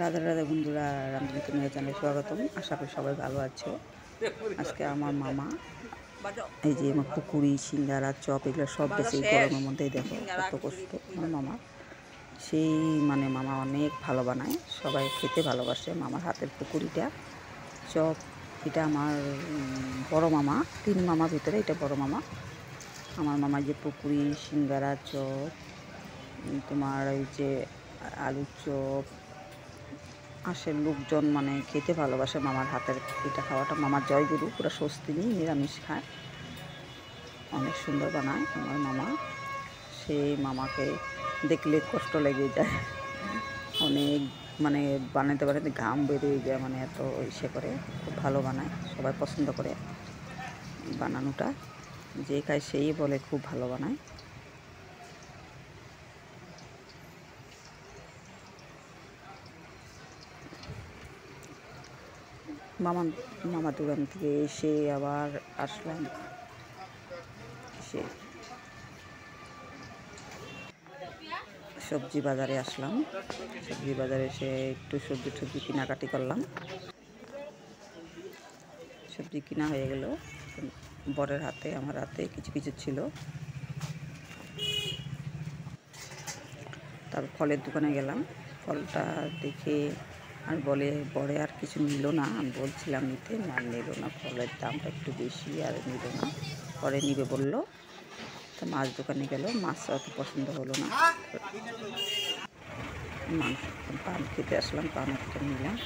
রাধা রাধা বন্ধুরা, রামধনু চ্যানেলে জানাই স্বাগতম। আশা করি সবাই ভালো আছো। আজকে আমার মামা এই যে আমার পুকুরি, সিঙ্গারা, চপ এগুলো সব বেশি গরমের মধ্যেই দেখো কত কষ্ট আমার মামা। সেই মামা অনেক ভালো বানায়, সবাই খেতে ভালোবাসে মামার হাতের পুকুরিটা, চপ। এটা আমার বড় মামা, 3 মামার ভিতরে এটা বড় মামা। আমার মামা যে পুকুরি, সিঙ্গারা, চপ, তোমার এই যে আলুর চপ আসের লোকজন খেতে ভালোবাসে মামার হাতের এটা খাওয়াটা। মামার জয়গুরু, পুরো স্বস্তি নেই, নিরামিষ খায়, অনেক সুন্দর বানায় আমার মামা। সেই মামাকে দেখলে কষ্ট লেগে যায়, অনেক বানাতে বানাতে ঘাম বেরিয়ে যায়, এত ইসে করে। খুব ভালো বানায়, সবাই পছন্দ করে বানানোটা, যে খায় সেই বলে খুব ভালো বানায়। মামা দোকান থেকে এসে আবার আসলাম, এসে সবজি বাজারে আসলাম। সবজি বাজারে এসে একটু সবজি কেনাকাটি করলাম। সবজি কিনা হয়ে গেল, বরের হাতে আমার হাতে কিছু কিছু ছিল। তারপর ফলের দোকানে গেলাম, ফলটা দেখে আর বরে আর কিছু নিল না। আমি বলছিলাম নিতে, আর নিল না, ফলের দামটা একটু বেশি, আর নিল না। পরে নিবে বললো। তা মাছ দোকানে গেল, মাছ অত পছন্দ হলো না। মাংস পান খেতে আসলাম, পান একটা নিলাম।